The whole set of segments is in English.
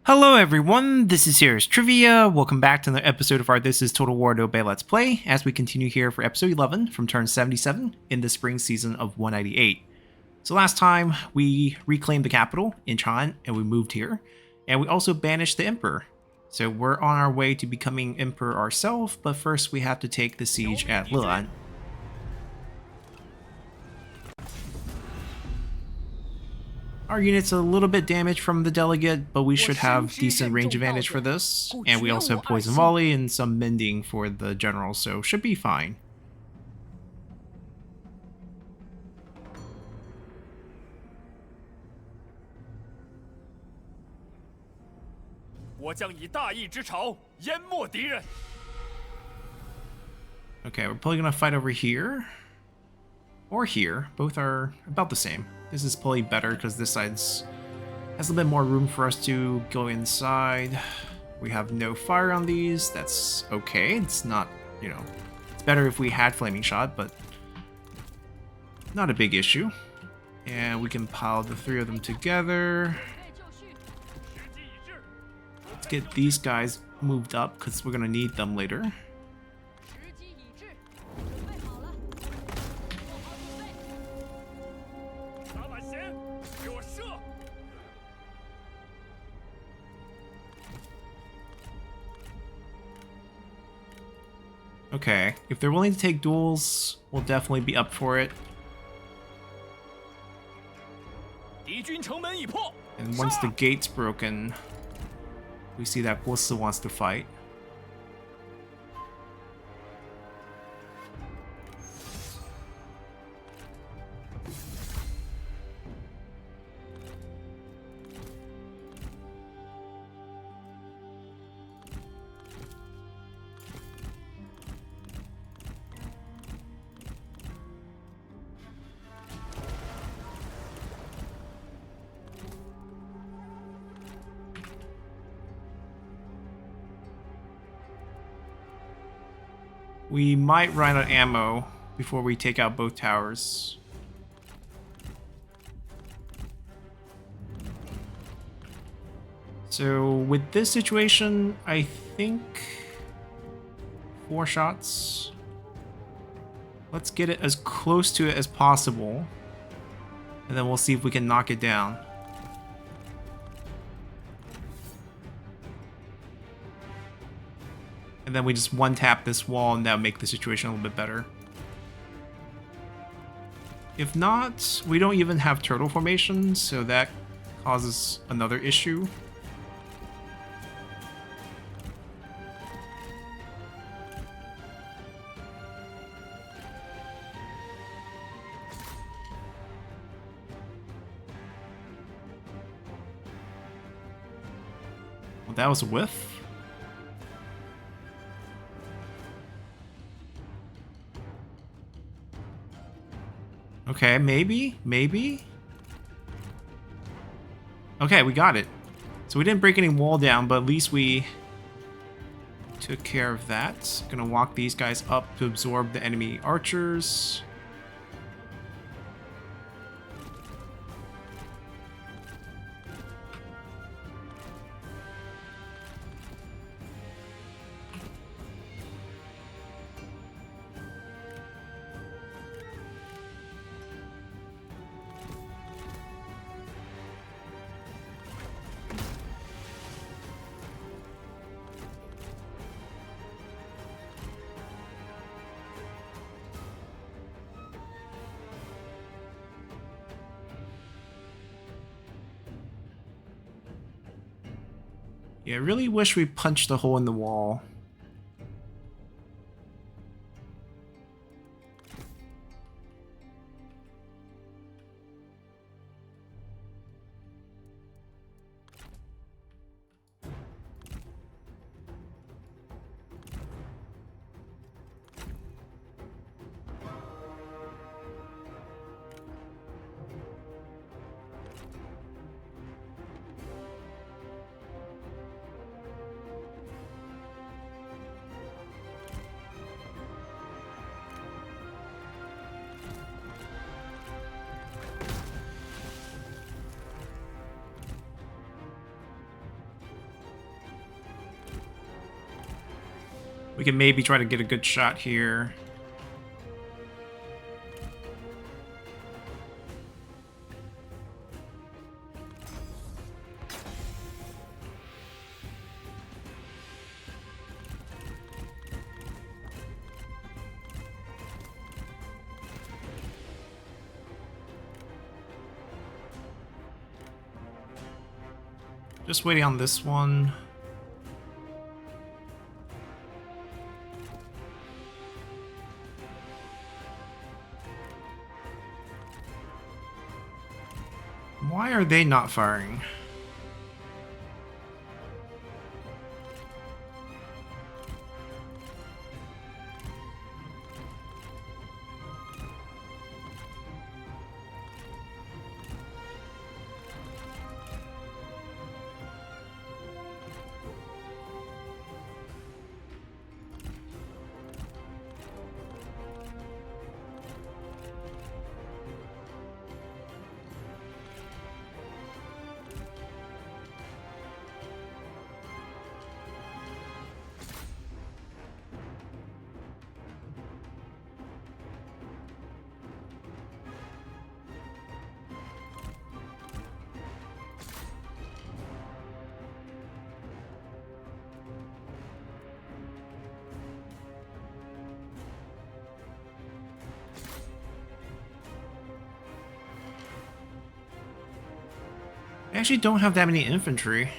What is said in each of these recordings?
Hello everyone, this is Here's Trivia. Welcome back to another episode of our This is Total War Liu Bei Let's Play, as we continue here for episode 11 from turn 77 in the spring season of 198. So last time, we reclaimed the capital in Chan, and we moved here, and we also banished the Emperor. So we're on our way to becoming Emperor ourselves, but first we have to take the siege at Leling. Our unit's a little bit damaged from the delegate, but we should have decent range advantage for this. And we also have poison volley and some mending for the general, so should be fine. Okay, we're probably gonna fight over here. Or here. Both are about the same. This is probably better because this side's has a little bit more room for us to go inside. We have no fire on these. That's okay. It's not, it's better if we had flaming shot, but not a big issue. And we can pile the three of them together. Let's get these guys moved up because we're gonna need them later. Okay, if they're willing to take duels, we'll definitely be up for it. And once the gate's broken, we see that Guosi wants to fight. We might run out of ammo before we take out both towers. So with this situation, I think 4 shots. Let's get it as close to it as possible, and then we'll see if we can knock it down. And then we just one-tap this wall, and that'll make the situation a little bit better. If not, we don't even have turtle formation, so that causes another issue. Well, that was a whiff. Okay, maybe. Okay, we got it. So we didn't break any wall down, but at least we took care of that. Gonna walk these guys up to absorb the enemy archers. Yeah, I really wish we punched a hole in the wall. We can maybe try to get a good shot here. Just waiting on this one. Why are they not firing? I actually don't have that many infantry.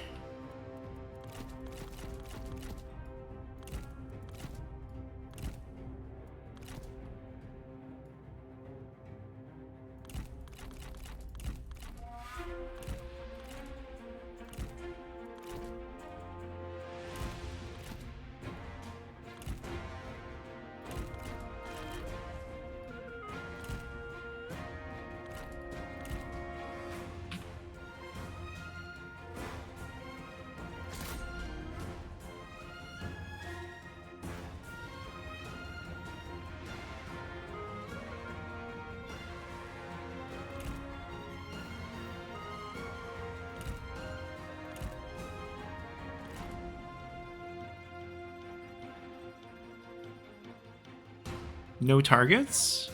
No targets?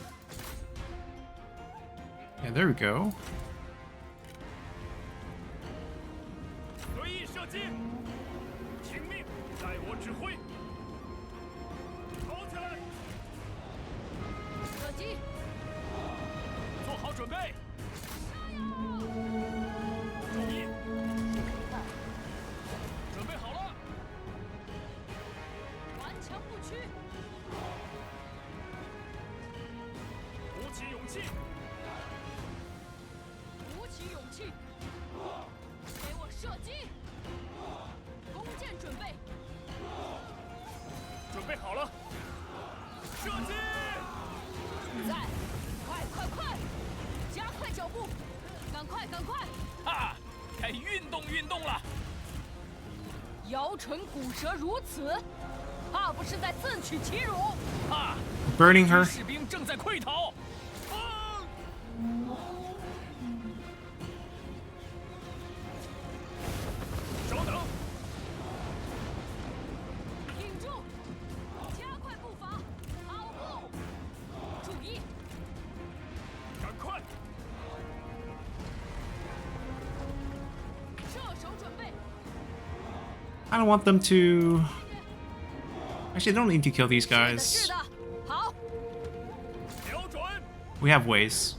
Yeah, there we go. Burning her. I don't want them to... Actually, I don't need to kill these guys. We have ways.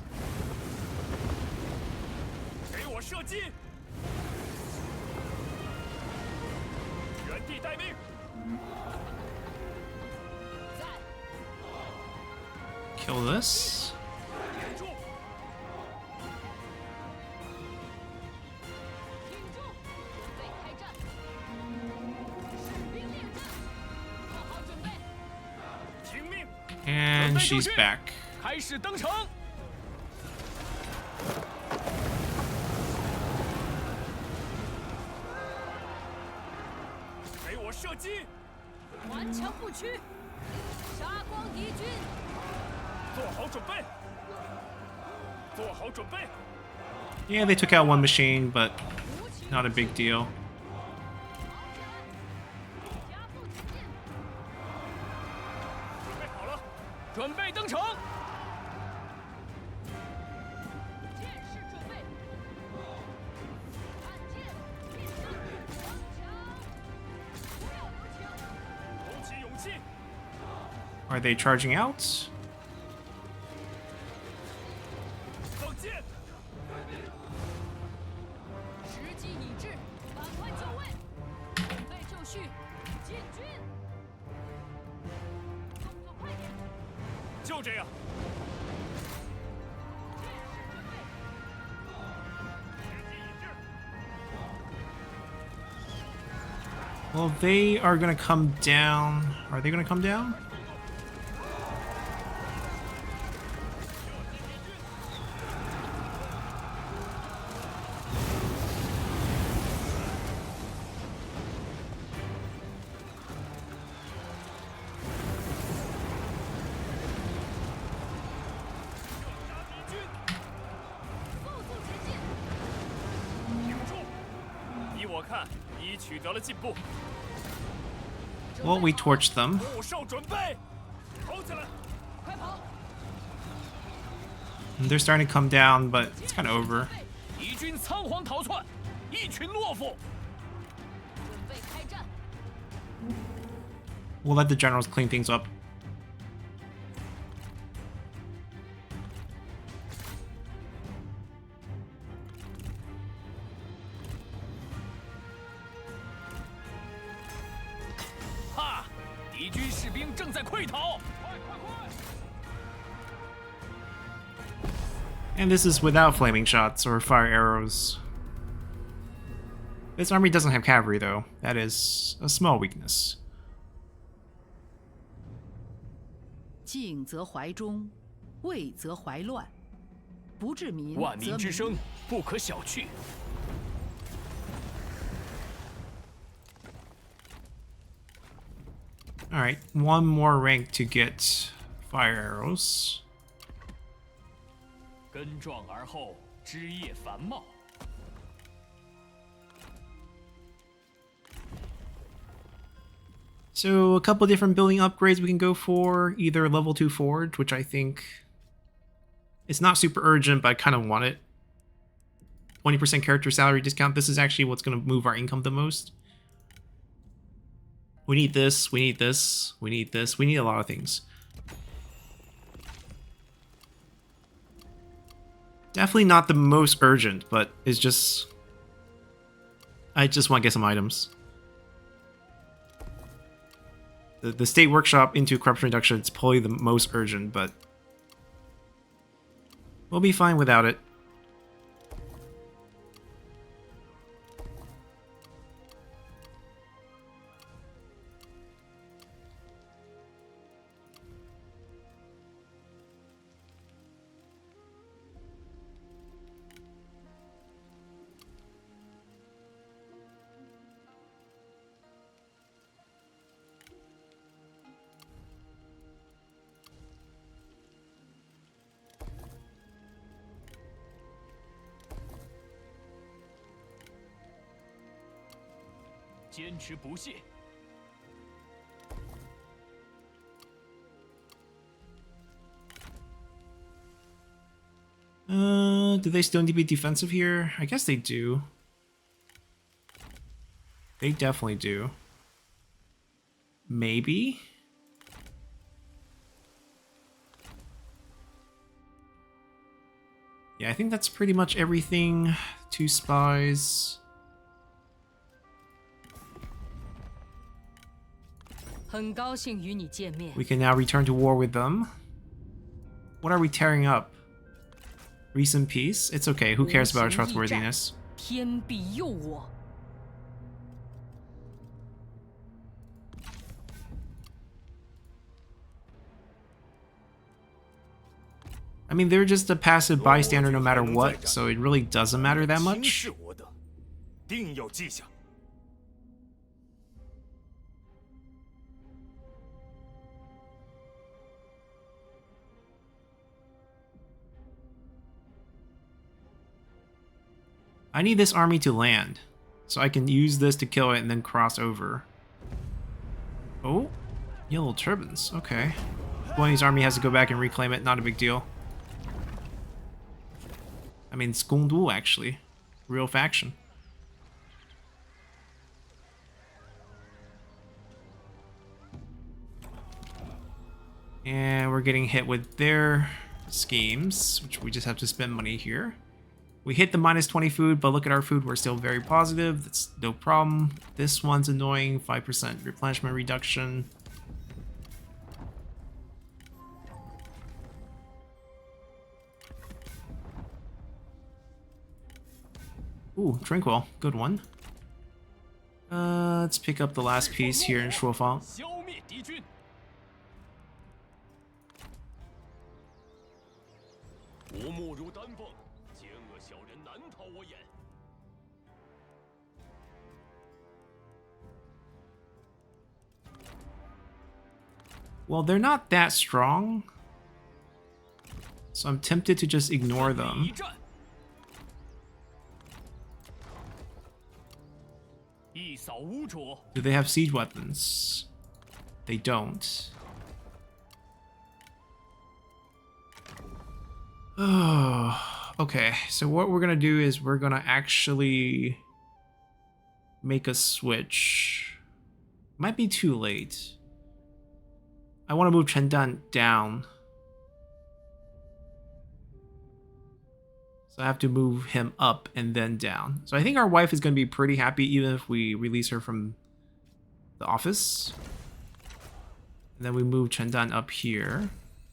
Kill this. And she's back. Yeah, they took out one machine, but not a big deal. 准备登城。剑士准备。看剑，面向城墙，不要留情。鼓起勇气。 Are they charging out? 放箭！时机已至，赶快就位，准备就绪，进军。动作快点。就这样。剑士准备。时机已至。 Well, they are gonna come down. Are they gonna come down? Well, we torched them. 步兽准备，跑起来！ 快跑！ They're starting to come down, but it's kind of over. 敌军仓皇逃窜，一群懦夫。准备开战。 We'll let the generals clean things up. 哈！敌军士兵正在溃逃！快快快！ And this is without flaming shots or fire arrows. This army doesn't have cavalry, though. That is a small weakness. 静则怀中，畏则怀乱，不治民万民之则声不可小觑。 Alright, one more rank to get fire arrows. 根壮而后，枝叶繁茂。 So a couple different building upgrades we can go for. Either level 2 forge, which I think it's not super urgent, but I kind of want it. 20% character salary discount. This is actually what's going to move our income the most. We need this, we need this, we need this, we need a lot of things. Definitely not the most urgent, but it's just... I just want to get some items. The state workshop into corruption reduction is probably the most urgent, but we'll be fine without it. Do they still need to be defensive here? I guess they do. They definitely do. Maybe? Yeah, I think that's pretty much everything. 2 spies. We can now return to war with them. What are we tearing up? Recent peace? It's okay, who cares about our trustworthiness? 天必佑我。 I mean, they're just a passive bystander no matter what, so it really doesn't matter that much. I need this army to land, so I can use this to kill it and then cross over. Oh, yellow turbans, okay. Guanyi's army has to go back and reclaim it, not a big deal. I mean, it's Gongdu actually. Real faction. And we're getting hit with their schemes, which we just have to spend money here. We hit the -20 food, but look at our food, we're still very positive. That's no problem. This one's annoying, 5% replenishment reduction. Ooh, Tranquil, good one. Let's pick up the last piece here in Shuofang. 消灭敌军。 我莫如丹凤，奸恶小人难逃我眼。 Well, they're not that strong, so I'm tempted to just ignore them. 一战，一扫无主。 Do they have siege weapons? They don't. Oh, okay. So what we're gonna do is we're gonna actually make a switch. Might be too late. I want to move Chendan down. So I have to move him up and then down. So I think our wife is going to be pretty happy even if we release her from the office. And then we move Chendan up here.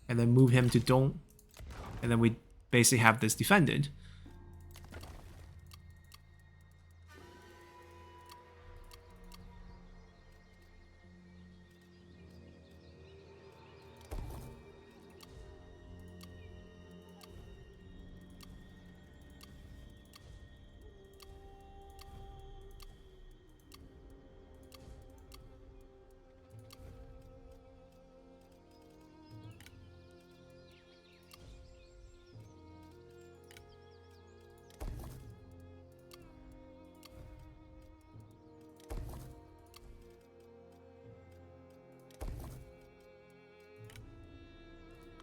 And then move him to Dong. And then we basically have this defended.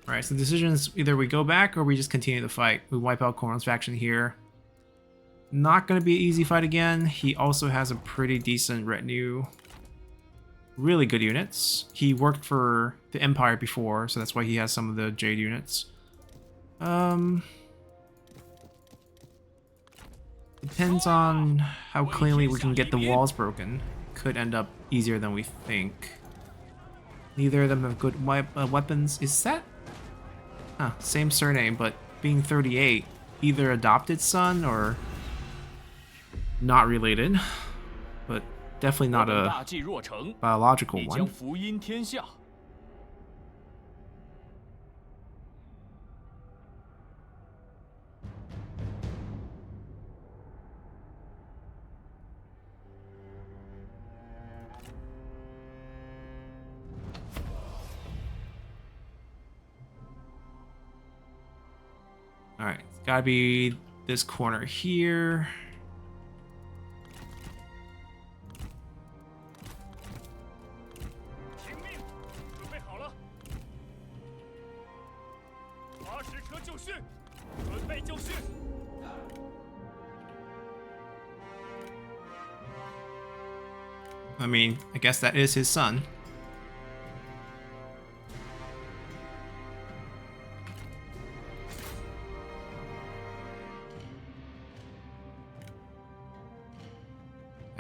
Alright, so the decision is either we go back or we just continue the fight. We wipe out Corn's faction here. Not going to be an easy fight again. He also has a pretty decent retinue. Really good units. He worked for the Empire before, so that's why he has some of the Jade units. Depends on how cleanly we can get the walls broken. Could end up easier than we think. Neither of them have good weapons. Is that... Huh, same surname, but being 38, either adopted son or not related, but definitely not a 大计若成， biological 必将 one. 福音天下。 Alright, it's gotta be this corner here. 听命，准备好了。发矢车就绪，准备就绪。 I mean, I guess that is his son.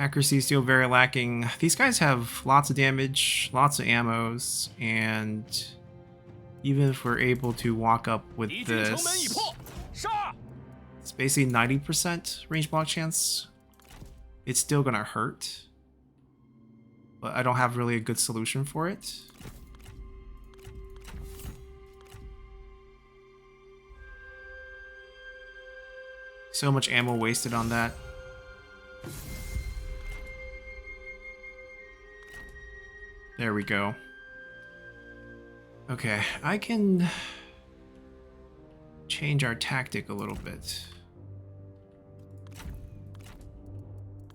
Accuracy is still very lacking. These guys have lots of damage, lots of ammos, and even if we're able to walk up with 敌军城门已 this, 破，杀！ it's basically 90% range block chance. It's still gonna hurt, but I don't have really a good solution for it. So much ammo wasted on that. There we go. Okay, I can change our tactic a little bit.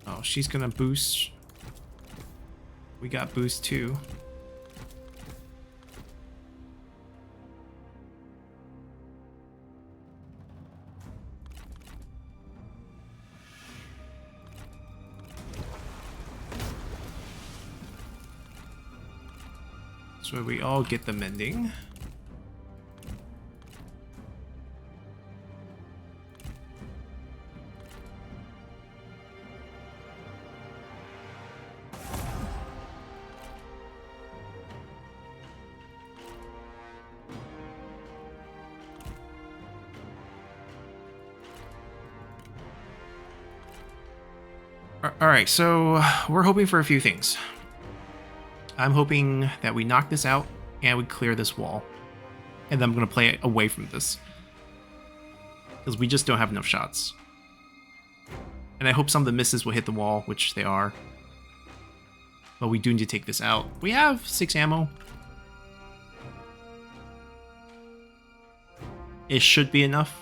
Oh, she's gonna boost. We got boost too. So we all get the mending. Alright, so we're hoping for a few things. I'm hoping that we knock this out and we clear this wall. And then I'm going to play away from this. Because we just don't have enough shots. And I hope some of the misses will hit the wall, which they are. But we do need to take this out. We have 6 ammo. It should be enough.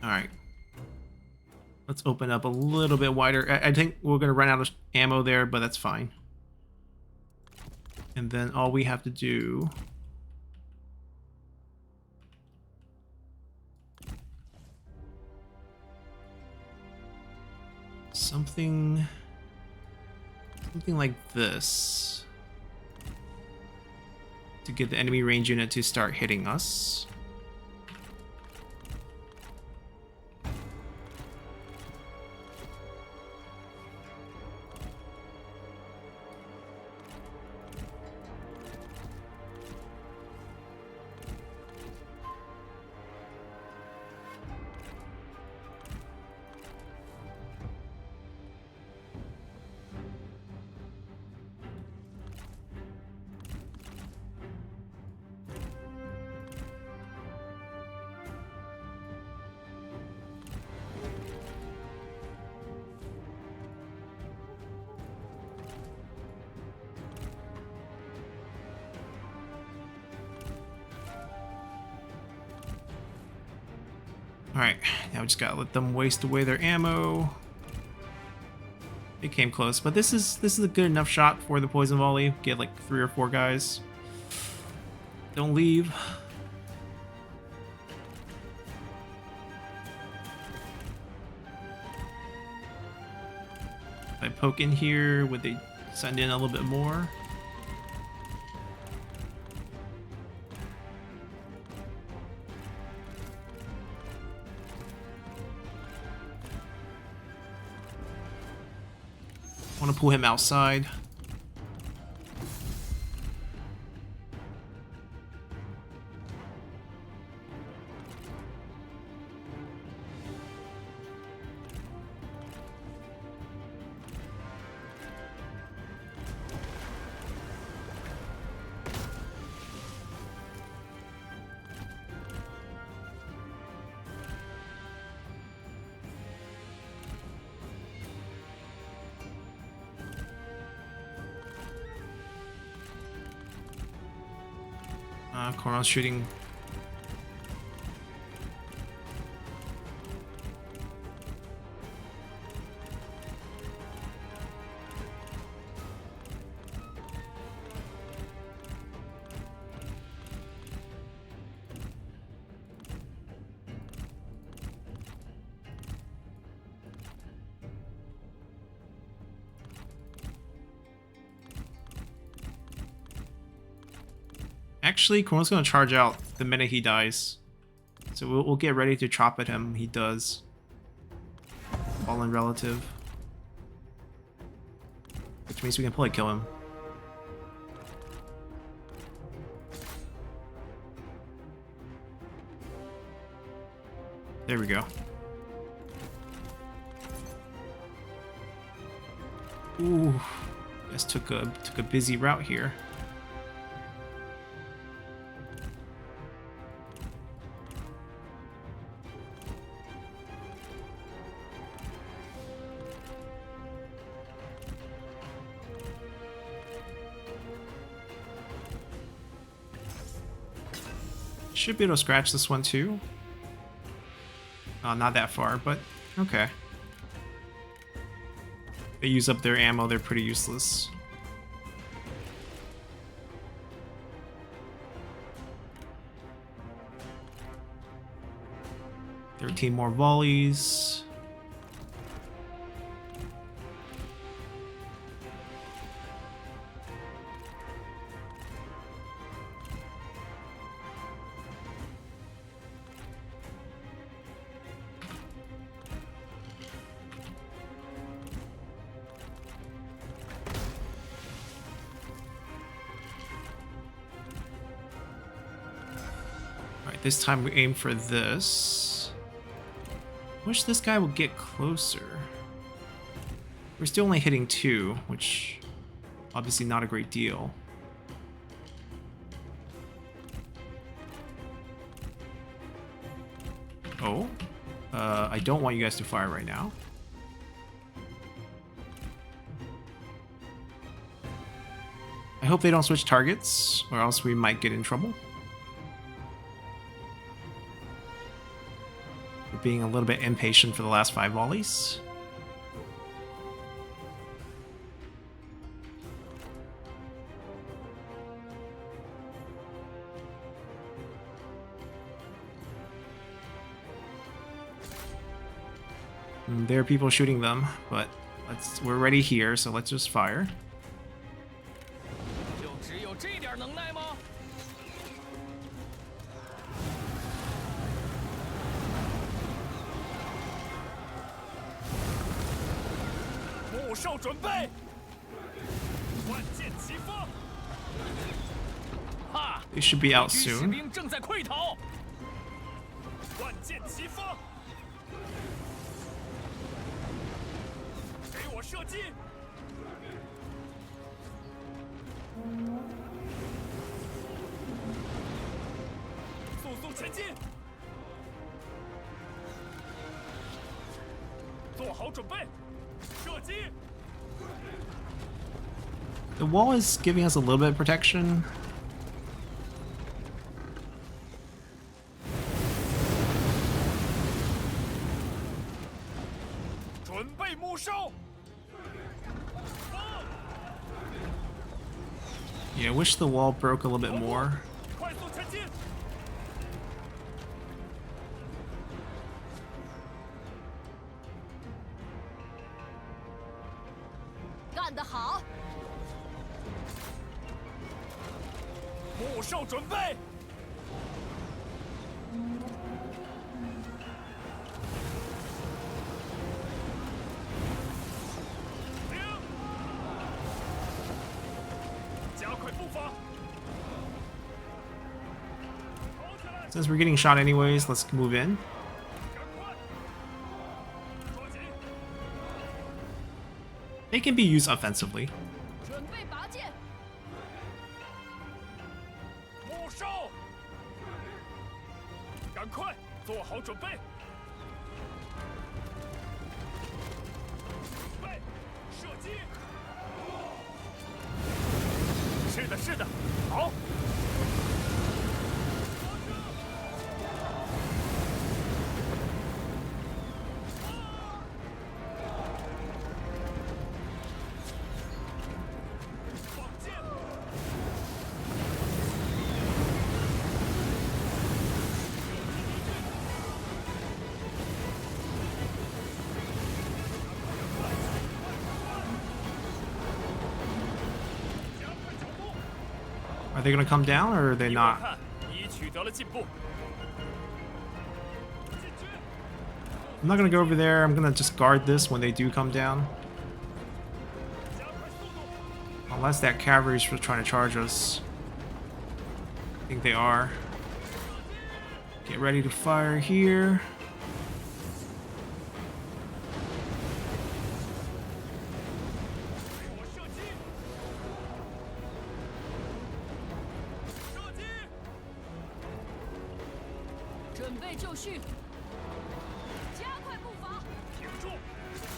Alright. Let's open up a little bit wider. I think we're going to run out of ammo there, but that's fine. And then all we have to do... Something like this. To get the enemy range unit to start hitting us. Alright, now we just gotta let them waste away their ammo. It came close, but this is a good enough shot for the poison volley. Get like 3 or 4 guys. Don't leave. If I poke in here, would they send in a little bit more? I want to pull him outside. Cornell's shooting. Actually, Cornell's gonna charge out the minute he dies. So we'll get ready to chop at him. He does. Fallen relative. Which means we can probably kill him. There we go. Ooh. Guess took a busy route here. Should be able to scratch this one too. Not that far, but okay. They use up their ammo, they're pretty useless. "13 more volleys." Alright, this time we aim for this. Wish this guy would get closer. We're still only hitting 2, which obviously not a great deal. Oh, I don't want you guys to fire right now. I hope they don't switch targets, or else we might get in trouble. We're being a little bit impatient for the last 5 volleys. There are people shooting them, but we're ready here, so let's just fire. 就只有这点能耐吗？木兽准备，万箭齐发！哈！ They should be out 敌军士 soon. 兵正在溃逃，万箭齐发！给我射击！ 速速前进！做好准备，射击！ The wall is giving us a little bit of protection. 准备木兽！ Yeah, I wish the wall broke a little bit more. 快速前进！ 干得好！ 木兽准备！停！加快步伐！跑起来！ Since we're getting shot anyways, let's move in. 赶快！抓紧！ They can be used offensively. 准备拔剑！ 木兽！赶快做好准备！准备，射击！是的，是的，好。放箭！ Are they gonna come down or are they 依我 not? 看，已取得了进步。 I'm not gonna go over there. I'm gonna just guard this when they do come down. 加快速度！ Unless that cavalry's trying to charge us. I think they are. Get ready to fire here. 给我射击！射击！ 准备就绪！加快步伐！ 停住！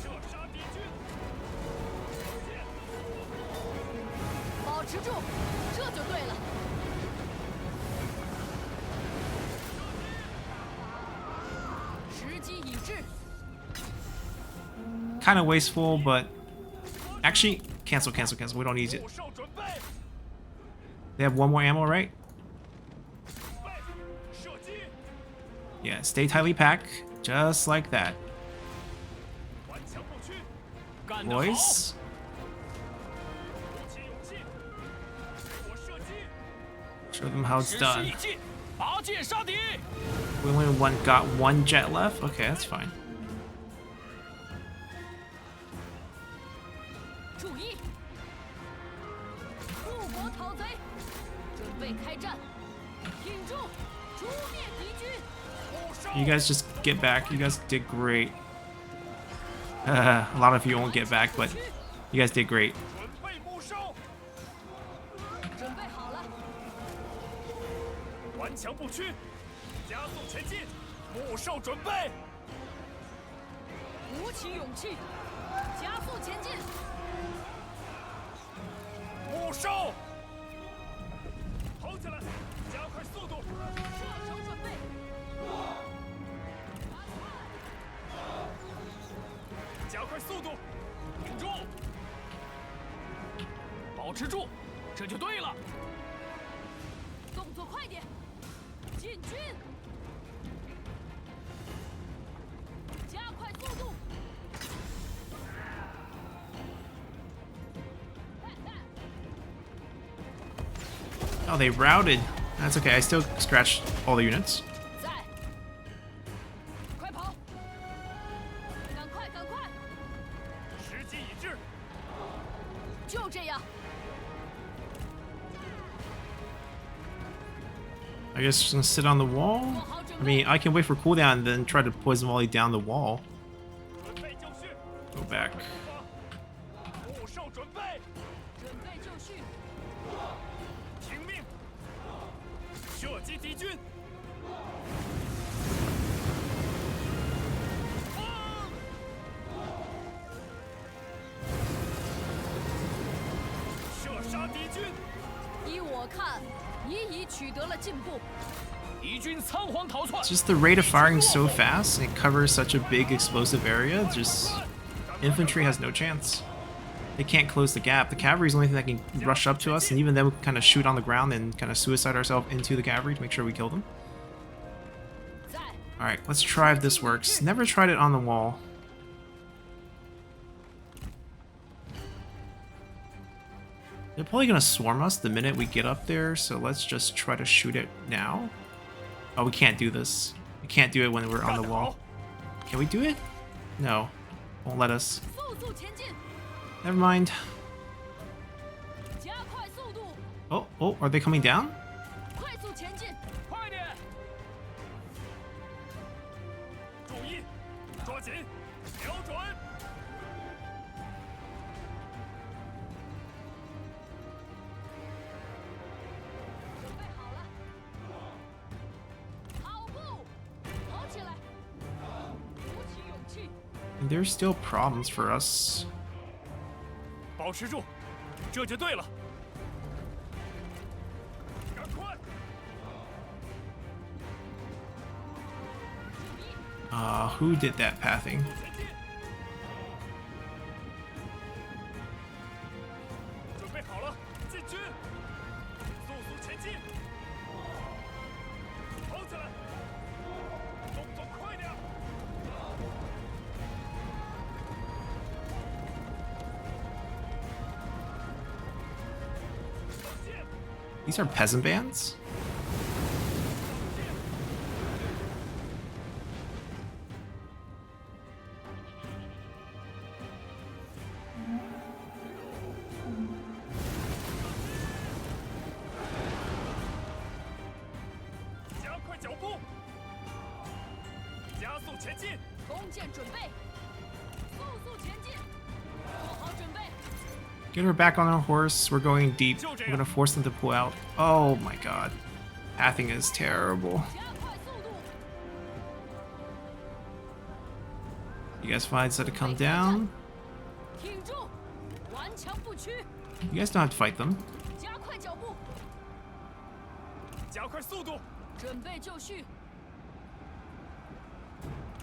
射杀敌军！射箭！ 保持住，这就对了。 时机已至， Kind of wasteful, but Actually, cancel, cancel, cancel. We don't need it. 火哨准备， They have one more ammo, right? 备，射击， Yeah, stay tightly packed. Just like that. 顽强不屈，干得好！ Boys. 鼓起勇气，给我射击， Show them how it's 实施 done. 一击，拔剑杀敌。 We only got one jet left? Okay, that's fine. 注意，入国讨贼，准备开战，挺住，诛灭敌军。 火哨， You guys just get back. You guys did great. A lot of you won't get back, but you guys did great. 准备木哨， 准备好了， 顽强不屈，加速前进，木哨准备， 鼓起勇气，加速前进。 木哨，跑起来，加快速度， 射手准备， 加快速度，挺住，保持住，这就对了。 动作快点，进军，加快速度。 Oh, they routed. That's okay. I still scratched all the units. 在，快跑！赶快，赶快！ 时机已至， 就这样， I guess just gonna sit on the wall. 做好准 I 备。 mean, I can wait for cooldown and then try to poison volley down the wall. 准备就绪， Go back. 木哨准备， 准备就绪， 听命，射击敌军。射杀敌军， 依我看，你已取得了进步。 敌军仓皇逃窜。 Just the rate of firing so fast and it covers such a big explosive area. Just infantry has no chance. They can't close the gap. The cavalry is the only thing that can rush up to us, and even then we kind of shoot on the ground and kind of suicide ourselves into the cavalry to make sure we kill them. 在， Alright, let's try if this works. Never tried it on the wall. They're probably gonna swarm us the minute we get up there, so let's just try to shoot it now. Oh, we can't do this. We can't do it when we're on 干 the 得 wall. 好， Can we do it? No. Won't let us. 速速前进， Never mind. 加快速度， Oh, oh, are they coming down? 快速前进， 快点！注意，抓紧，瞄准。 准备好了，跑步，跑起来，鼓起勇气， And there's still problems for us. 保持住，这就对了。赶快！ Who did that pathing? 前进！准备好了，进军！速速前进！跑起来！动作快点！ These are peasant bands? Get her back on our horse. We're going deep. We're gonna force them to pull out. Oh my god. Pathing is terrible. You guys finally decided to come down. You guys don't have to fight them. 加快脚步， 加快速度！ 准备就绪，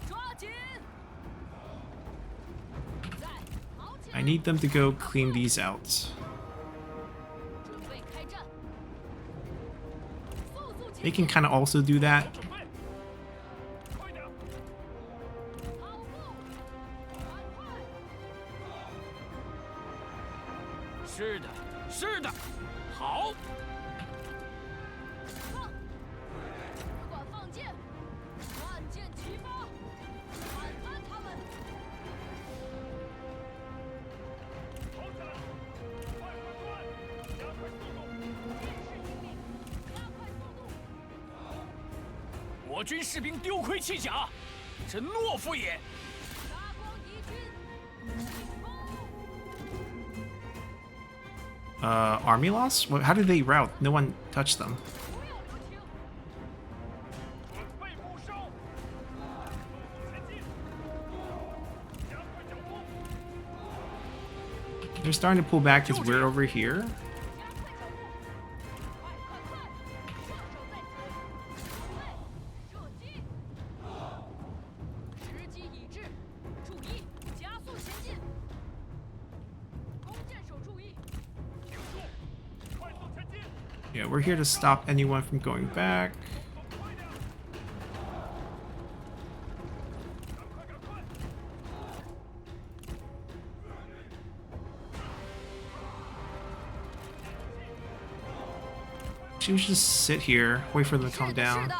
抓紧，在，跑起来！ I need them to go clean these out. 准备开战，速速前 They can kind of also do that. 准备，快点，跑步，赶快！是的，是的，好，放，只管放箭，万箭齐发，砍翻他们！跑起来，快快快，加快速度！剑士听命，加快速度！我军士兵丢盔弃甲，真懦夫也！杀光敌军！冲！ Army loss? How did they rout? No one touched them. 不要留情！准备步哨，速速前进，加快脚步！ They're starting to pull back because we're over here. 加快脚步！快快快！射手在此！准备射击！时机已至，注意，加速前进！弓箭手注意！ 停住，快速前进， Yeah, we're here to stop anyone from going back. 快点，赶快赶快！ Should we just sit here, wait for them to come 是的，是 down? 的，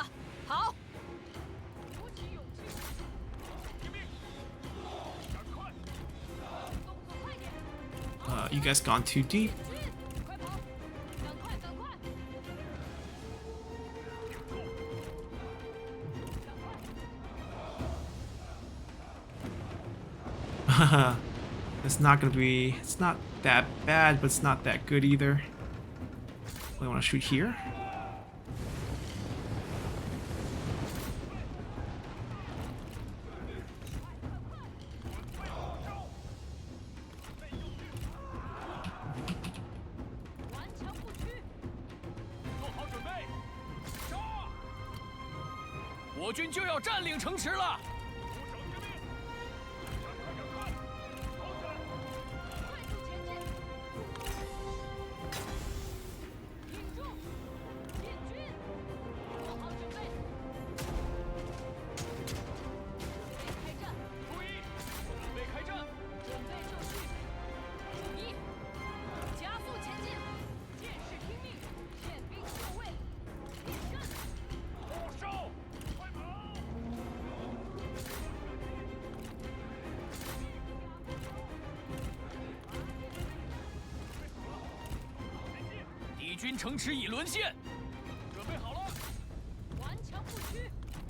好！鼓起勇气，听命，赶快！动作快点！ You guys gone too deep. 快跑！赶快，赶快！停住， It's not gonna be. It's not that bad, but it's not that good either. We want to shoot here.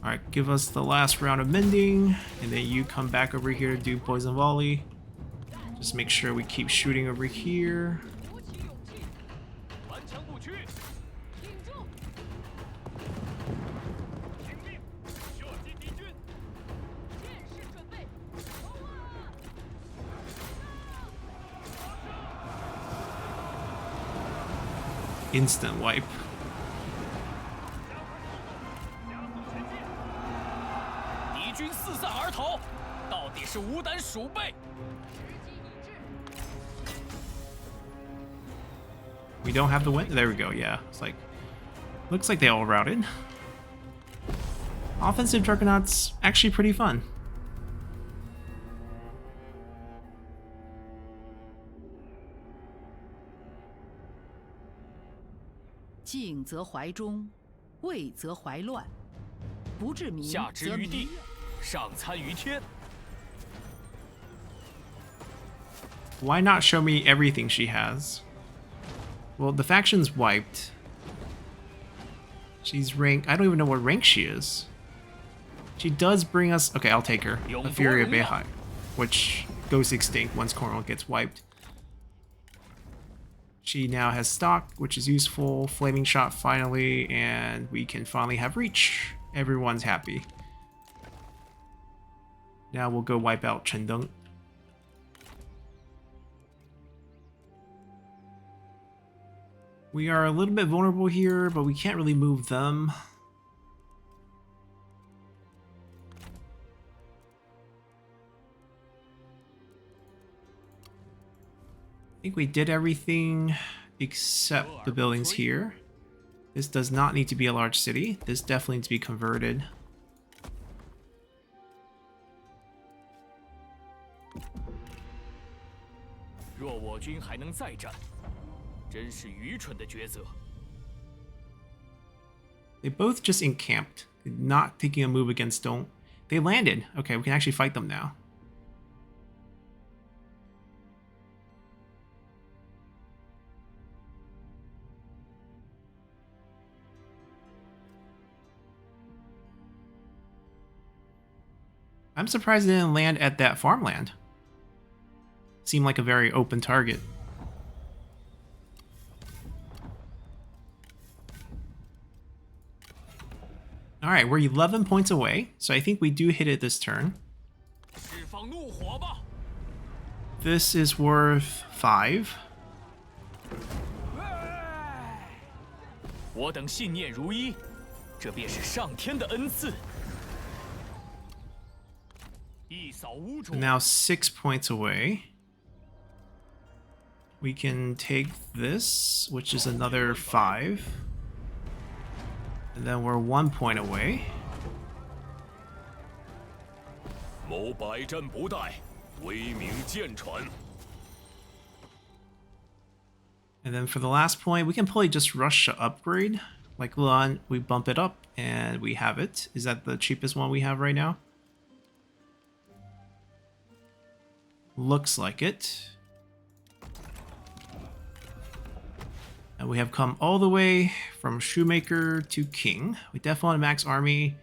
Alright, give us the last round of mending, and then you come back over here to do poison volley. Just make sure we keep shooting over here. 鼓起勇气，顽强不屈，挺住！听命，射击敌军，剑士准备，冲啊！ Instant wipe. 加速前进！敌军四散而逃，到底是无胆鼠辈！ 时机已至， We don't have the win. There we go. Yeah, it's like looks like they all routed. Offensive Juggernauts actually pretty fun. 静则怀中，畏则怀乱。不治民下之则于地民，上参于天。 Why not show me everything she has? Well, the faction's wiped. She's rank. I don't even know what rank she is. She does bring us. Okay, I'll take her. A Fury of Beihai, which goes extinct once Cornwall gets wiped. She now has stock, which is useful. Flaming shot finally, and we can finally have reach. Everyone's happy. Now we'll go wipe out Chendeng. We are a little bit vulnerable here, but we can't really move them. think we did everything except the buildings here. This does not need to be a large city. This definitely needs to be converted. 若我军还能再战，真是愚蠢的抉择。 They both just encamped, not taking a move against Dong. They landed. Okay, we can actually fight them now. I'm surprised they didn't land at that farmland. Seemed like a very open target. Alright, we're 11 points away, so I think we do hit it this turn. 释放怒火吧！ This is worth 5. 我等信念如一，这便是上天的恩赐。一扫污浊。 Now 6 points away. We can take this, which is another 5. And then we're 1 point away. 谋百战不殆，威名渐传。 And then for the last point, we can probably just rush to upgrade. Like Luan, we bump it up and we have it. Is that the cheapest one we have right now? Looks like it. And we have come all the way from Shoemaker to King. We definitely want to max army.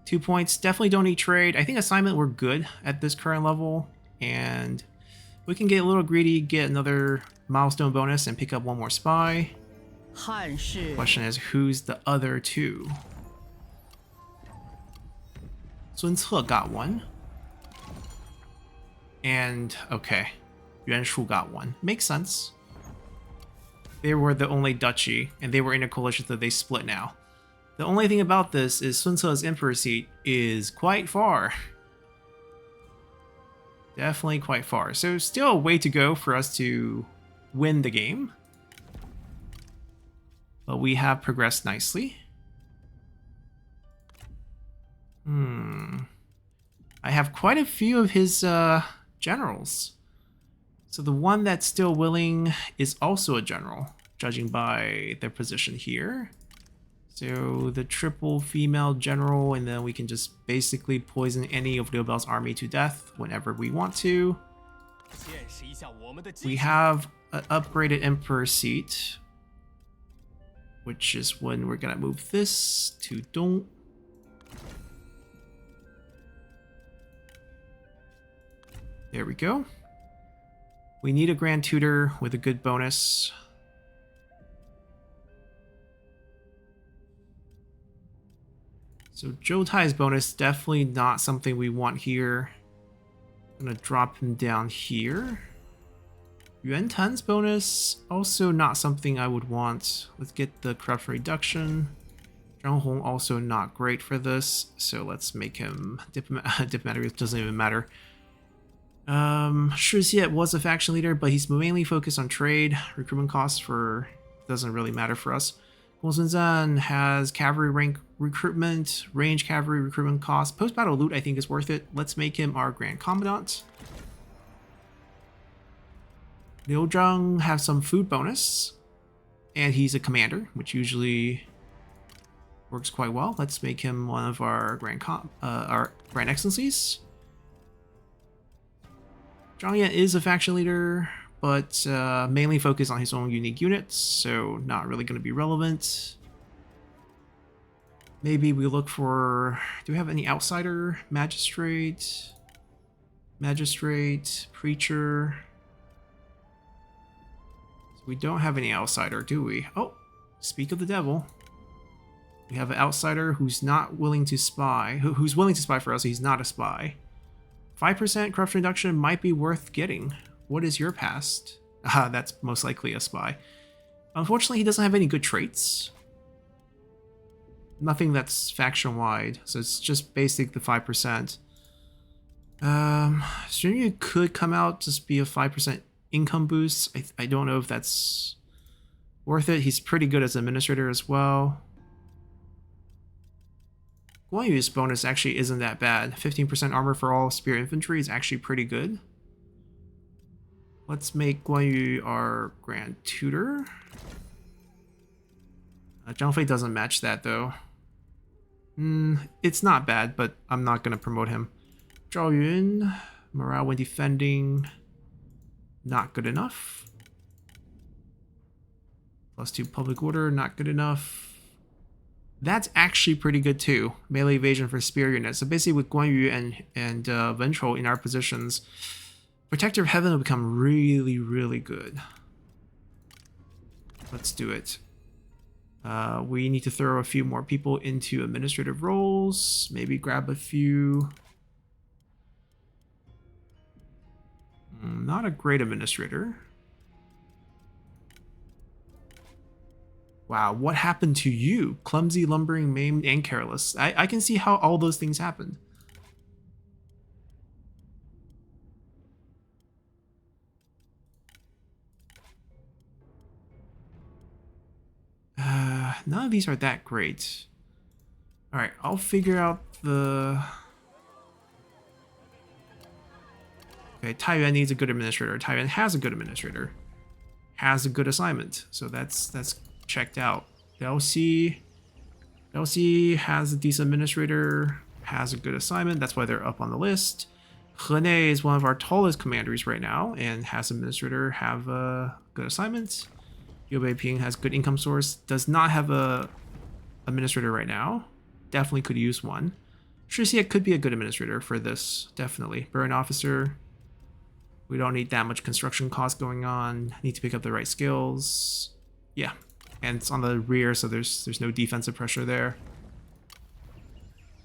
2 points. Definitely don't need trade. I think assignment we're good at this current level. And we can get a little greedy, get another milestone bonus, and pick up 1 more spy. 汉室 Question is, who's the other 2? Sun Ce got 1. And, okay, Yuan Shu got 1. Makes sense. They were the only duchy, and they were in a coalition, so they split now. The only thing about this is Sun Ce's emperor seat is quite far. Definitely quite far. So still a way to go for us to win the game. But we have progressed nicely. I have quite a few of his generals. So the one that's still willing is also a general, judging by their position here. So the triple female general, and then we can just basically poison any of Liu Bei's army to death whenever we want to. 见识一下我们的 We 技术。 have an upgraded emperor seat, which is when we're gonna move this to Dong. There we go. We need a Grand Tutor with a good bonus. So Zhou Tai's bonus, definitely not something we want here. I'm gonna drop him down here. Yuan Tan's bonus, also not something I would want. Let's get the corruption reduction. Zhang Hong also not great for this, so let's make him diplomatic. It doesn't even matter. Shi Xie was a faction leader, but he's mainly focused on trade. Recruitment costs doesn't really matter for us. Gong Sun Zan has cavalry rank recruitment, range cavalry recruitment costs. Post-battle loot I think is worth it. Let's make him our Grand Commandant. Liu Zhang has some food bonus, and he's a commander, which usually works quite well. Let's make him one of our Grand Excellencies. Zhang Yan is a faction leader, but mainly focused on his own unique units, so not really going to be relevant. Maybe we look for... Do we have any outsider? Magistrate? Magistrate? Preacher? So we don't have any outsider, do we? Oh, speak of the devil. We have an outsider who's not willing to spy, who's willing to spy for us, so he's not a spy. 5% corruption reduction might be worth getting. What is your past? That's most likely a spy. Unfortunately, he doesn't have any good traits. Nothing that's faction-wide, so it's just basic the 5%. Xunyu could come out, just be a 5% income boosts. I don't know if that's worth it. He's pretty good as administrator as well. Guan Yu's bonus actually isn't that bad. 15% armor for all spear infantry is actually pretty good. Let's make Guan Yu our Grand Tutor. Zhang Fei doesn't match that though. It's not bad, but I'm not going to promote him. Zhao Yun, morale when defending, not good enough. +2 public order, not good enough. That's actually pretty good too. Melee evasion for spear units. So basically with Guan Yu and Ventral in our positions, Protector of Heaven will become really, really good. Let's do it. We need to throw a few more people into administrative roles. Maybe grab a few. Not a great administrator. Wow, what happened to you? Clumsy, lumbering, maimed, and careless. I can see how all those things happened. None of these are that great. Alright, I'll figure out the... Okay, Taiyuan needs a good administrator. Taiyuan has a good administrator. Has a good assignment. So that's checked out. LC has a decent administrator, has a good assignment. That's why they're up on the list. Hene is one of our tallest commanders right now and has an administrator, have a good assignment. Liu Bei Ping has good income source, does not have a administrator right now. Definitely could use one. Shixie could be a good administrator for this, definitely. Burn officer. We don't need that much construction cost going on. Need to pick up the right skills. Yeah. And it's on the rear, so there's no defensive pressure there.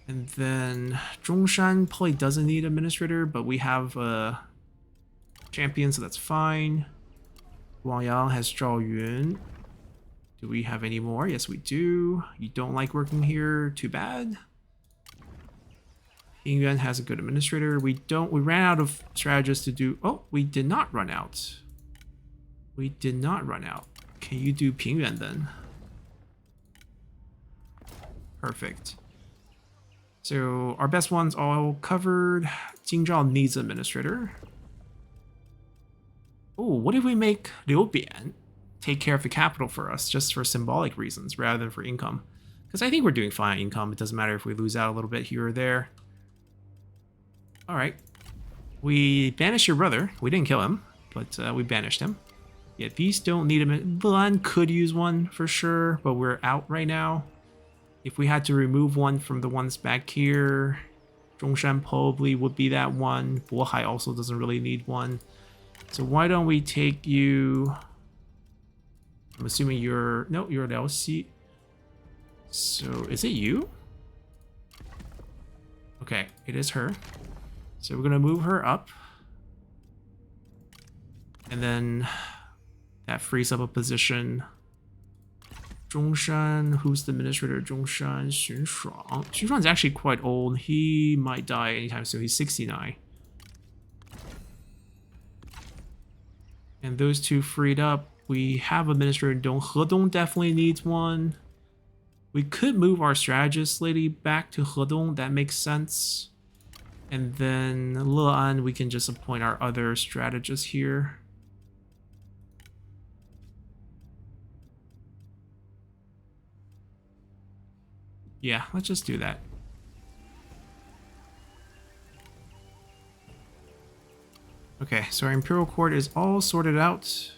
And then Zhongshan probably doesn't need administrator, but we have a champion, so that's fine. Guangyang has Zhao Yun. Do we have any more? Yes, we do. You don't like working here? Too bad. Yingyuan has a good administrator. We ran out of strategists to do... Oh, we did not run out. We did not run out. Can you do Pingyuan then? Perfect. So our best ones all covered. Jingzhao needs an administrator. Oh, what if we make Liu Bian take care of the capital for us, just for symbolic reasons rather than for income? Because I think we're doing fine income. It doesn't matter if we lose out a little bit here or there. All right. We banished your brother. We didn't kill him, but we banished him. Yeah, these don't need him. Bulan could use one for sure, but we're out right now. If we had to remove one from the ones back here, Zhongshan probably would be that one. Beihai also doesn't really need one. So why don't we take you... I'm assuming you're... No, you're Liao Xi. So is it you? Okay, it is her. So we're going to move her up. And then that frees up a position. Zhongshan, who's the administrator? Zhongshan, Xun Shuang. Xun Shuang's actually quite old. He might die anytime soon. He's 69. And those two freed up. We have administrator Dong. Hedong definitely needs one. We could move our strategist lady back to Hedong. That makes sense. And then Leling, we can just appoint our other strategist here. Yeah, let's just do that. Okay, so our Imperial Court is all sorted out.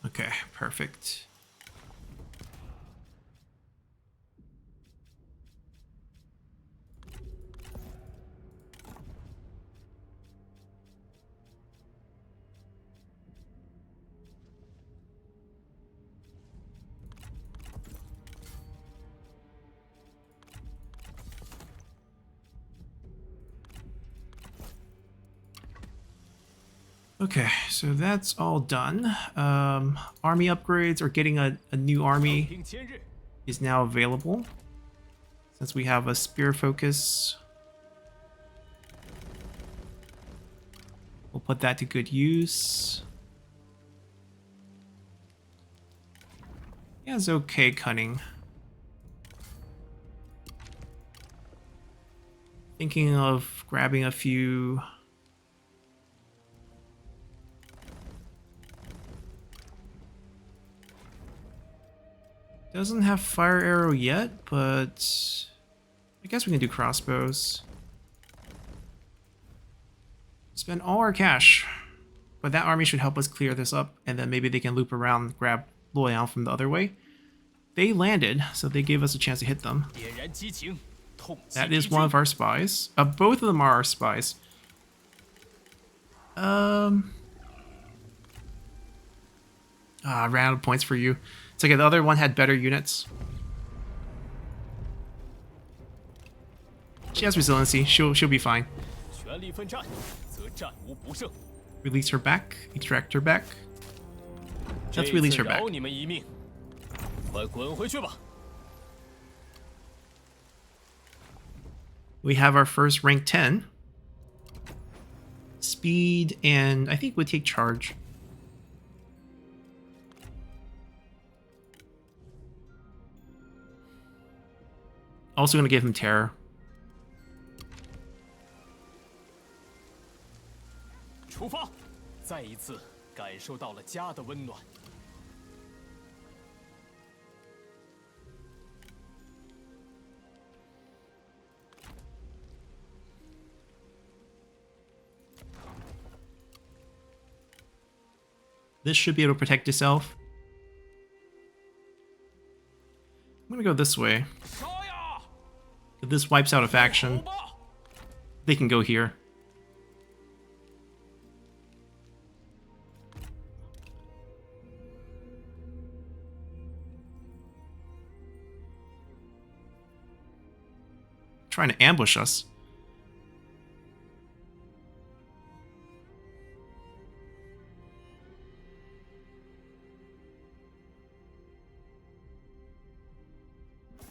Okay, perfect. Okay, so that's all done. Army upgrades or getting a new army 平千日， is now available. Since we have a spear focus, we'll put that to good use. He has okay cunning. Thinking of grabbing a few. Doesn't have fire arrow yet, but I guess we can do crossbows. Spend all our cash, but that army should help us clear this up, and then maybe they can loop around, grab Luoyang from the other way. They landed, so they gave us a chance to hit them. 点燃激情，痛击 That 敌 is 军 one of our spies. Both of them are our spies. Ran out of points for you. It's okay, the other one had better units. She has resiliency. She'll be fine. 全力奋战，则战无不胜。 Release her back. Extract her back. 这 Let's 一 release 次 her back. 饶你们一命，快滚回去吧！ We have our first rank 10. Speed, and I think we take charge. Also gonna give him terror. 出发，再一次感受到了家的温暖。 This should be able to protect itself. I'm gonna go this way. 杀呀！ If this wipes out a 走 faction, 吧！ they can go here. Trying to ambush us. "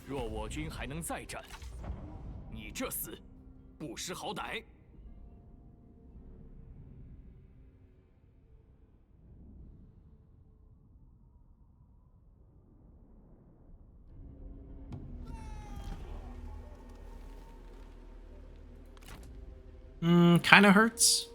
若我军还能再战，你这厮不识好歹。 Kind of hurts.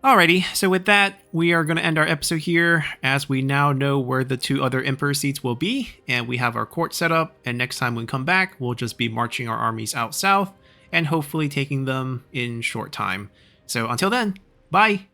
Alrighty, so with that, we are going to end our episode here, as we now know where the two other Emperor seats will be, and we have our court set up, and next time we come back, we'll just be marching our armies out south, and hopefully taking them in short time. So until then, bye!